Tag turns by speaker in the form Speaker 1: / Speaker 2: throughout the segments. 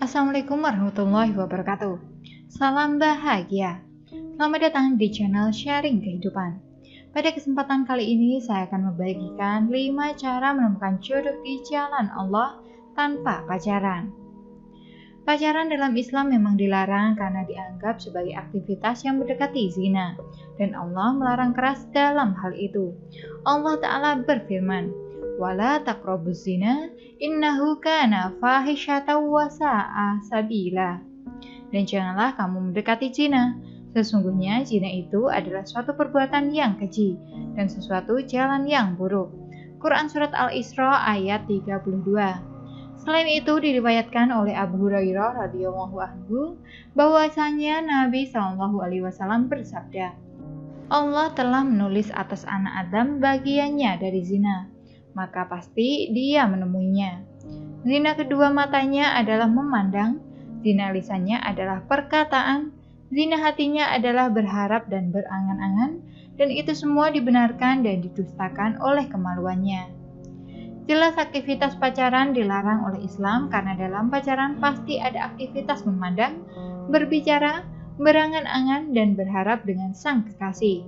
Speaker 1: Assalamualaikum warahmatullahi wabarakatuh. Salam bahagia. Selamat datang di channel Sharing Kehidupan. Pada kesempatan kali ini saya akan membagikan 5 cara menemukan jodoh di jalan Allah tanpa pacaran. Pacaran dalam Islam memang dilarang karena dianggap sebagai aktivitas yang mendekati zina, dan Allah melarang keras dalam hal itu. Allah Ta'ala berfirman, "Wala taqrabuz zina, innahu kana fahisyatan wa sa'a sabila." Dan janganlah kamu mendekati zina. Sesungguhnya zina itu adalah suatu perbuatan yang keji dan sesuatu jalan yang buruk. Quran Surat Al-Isra ayat 32. Selain itu diriwayatkan oleh Abu Hurairah radhiyallahu anhu bahwasanya Nabi SAW bersabda, Allah telah menulis atas anak Adam bagiannya dari zina, maka pasti dia menemuinya. Zina kedua matanya adalah memandang, zina lisannya adalah perkataan, zina hatinya adalah berharap dan berangan-angan, dan itu semua dibenarkan dan didustakan oleh kemaluannya. Jelas aktivitas pacaran dilarang oleh Islam karena dalam pacaran pasti ada aktivitas memandang, berbicara, berangan-angan, dan berharap dengan sang kekasih.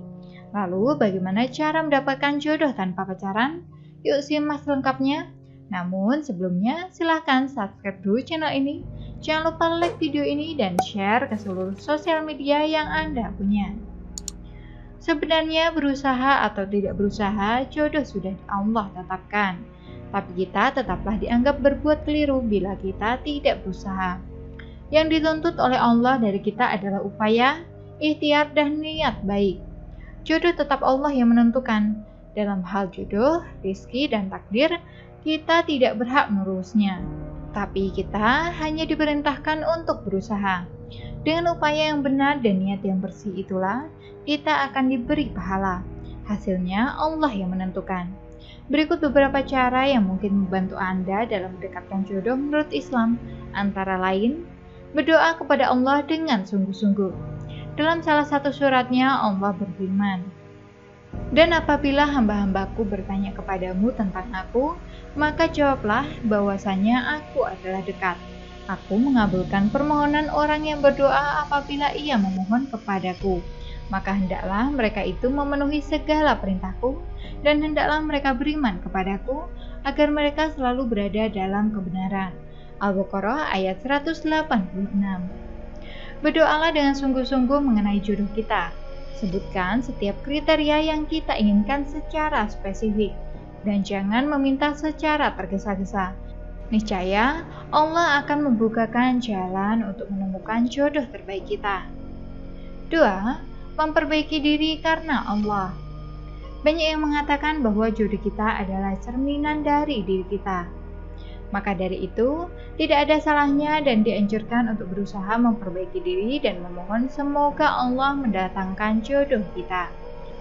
Speaker 1: Lalu bagaimana cara mendapatkan jodoh tanpa pacaran? Yuk simak lengkapnya. Namun sebelumnya silahkan subscribe dulu channel ini. Jangan lupa like video ini dan share ke seluruh sosial media yang Anda punya. Sebenarnya berusaha atau tidak berusaha, jodoh sudah Allah tetapkan. Tapi kita tetaplah dianggap berbuat keliru bila kita tidak berusaha. Yang dituntut oleh Allah dari kita adalah upaya, ikhtiar, dan niat baik. Jodoh tetap Allah yang menentukan. Dalam hal jodoh, rezeki, dan takdir, kita tidak berhak mengurusnya. Tapi kita hanya diperintahkan untuk berusaha. Dengan upaya yang benar dan niat yang bersih itulah, kita akan diberi pahala. Hasilnya Allah yang menentukan. Berikut beberapa cara yang mungkin membantu Anda dalam mendekatkan jodoh menurut Islam, antara lain, berdoa kepada Allah dengan sungguh-sungguh. Dalam salah satu suratnya Allah berfirman, "Dan apabila hamba-hambaku bertanya kepadamu tentang aku, maka jawablah bahwasanya aku adalah dekat. Aku mengabulkan permohonan orang yang berdoa apabila ia memohon kepadaku. Maka hendaklah mereka itu memenuhi segala perintahku, dan hendaklah mereka beriman kepadaku, agar mereka selalu berada dalam kebenaran." Al-Baqarah ayat 186. Berdoalah dengan sungguh-sungguh mengenai jodoh kita. Sebutkan setiap kriteria yang kita inginkan secara spesifik, dan jangan meminta secara tergesa-gesa. Niscaya Allah akan membukakan jalan untuk menemukan jodoh terbaik kita. 2. Memperbaiki diri karena Allah. Banyak yang mengatakan bahwa jodoh kita adalah cerminan dari diri kita. Maka dari itu, tidak ada salahnya dan dianjurkan untuk berusaha memperbaiki diri dan memohon semoga Allah mendatangkan jodoh kita.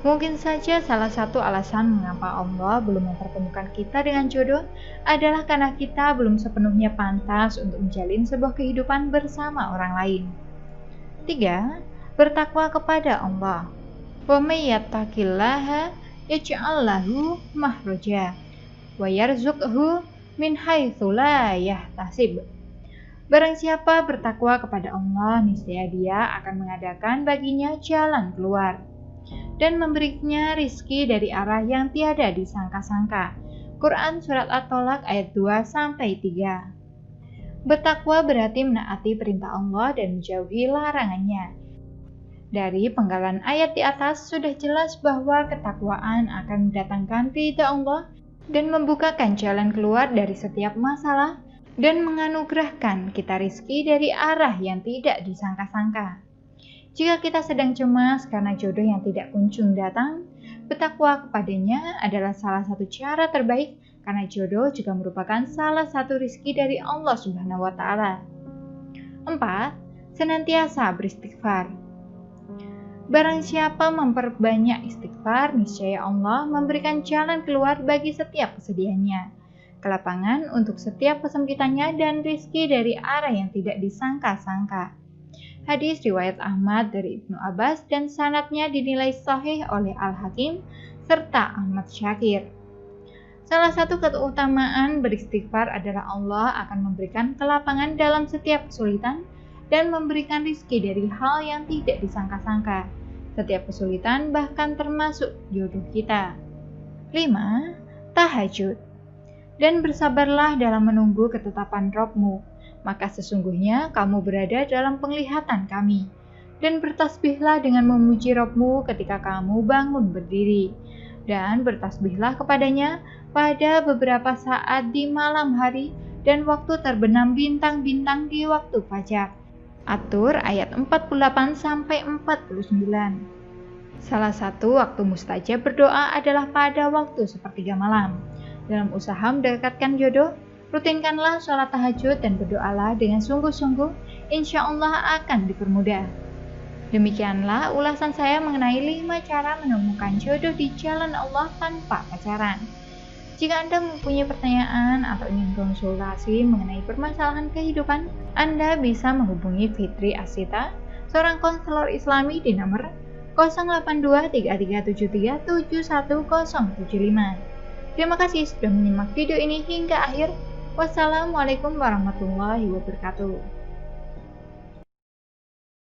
Speaker 1: Mungkin saja salah satu alasan mengapa Allah belum mempertemukan kita dengan jodoh adalah karena kita belum sepenuhnya pantas untuk menjalin sebuah kehidupan bersama orang lain. 3. Bertakwa kepada Allah. Wa may yattaqillaha yaj'al lahu makhraja wa yarzuqhu min haitsu la yahtasib. Barang siapa bertakwa kepada Allah, niscaya Dia akan mengadakan baginya jalan keluar dan memberinya rizki dari arah yang tiada disangka-sangka. Quran Surat At-Tolak ayat 2-3. Bertakwa berarti menaati perintah Allah dan menjauhi larangannya. Dari penggalan ayat di atas sudah jelas bahwa ketakwaan akan mendatangkan ridha Allah dan membukakan jalan keluar dari setiap masalah dan menganugerahkan kita rizki dari arah yang tidak disangka-sangka. Jika kita sedang cemas karena jodoh yang tidak kunjung datang, bertakwa kepadanya adalah salah satu cara terbaik karena jodoh juga merupakan salah satu rizki dari Allah Subhanahu wa Ta'ala. 4. Senantiasa beristighfar. Barang siapa memperbanyak istighfar, niscaya Allah memberikan jalan keluar bagi setiap kesedihannya, kelapangan untuk setiap kesempitannya, dan rizki dari arah yang tidak disangka-sangka. Hadis riwayat Ahmad dari Ibnu Abbas dan sanadnya dinilai sahih oleh Al-Hakim serta Ahmad Syakir. Salah satu keutamaan beristighfar adalah Allah akan memberikan kelapangan dalam setiap kesulitan dan memberikan rizki dari hal yang tidak disangka-sangka. Setiap kesulitan bahkan termasuk jodoh kita. 5. Tahajud. Dan bersabarlah dalam menunggu ketetapan Rabb-Mu, maka sesungguhnya kamu berada dalam penglihatan kami. Dan bertasbihlah dengan memuji Rabb-Mu ketika kamu bangun berdiri. Dan bertasbihlah kepadanya pada beberapa saat di malam hari dan waktu terbenam bintang-bintang di waktu fajar. Atur ayat 48-49. Salah satu waktu mustajab berdoa adalah pada waktu sepertiga malam. Dalam usaha mendekatkan jodoh, rutinkanlah sholat tahajud dan berdoalah dengan sungguh-sungguh, insya Allah akan dipermudah. Demikianlah ulasan saya mengenai 5 cara menemukan jodoh di jalan Allah tanpa pacaran. Jika Anda mempunyai pertanyaan atau ingin konsultasi mengenai permasalahan kehidupan, Anda bisa menghubungi Fitri Asita, seorang konselor Islami di nomor 08233737175. Terima kasih sudah menyimak video ini hingga akhir. Wassalamualaikum warahmatullahi wabarakatuh.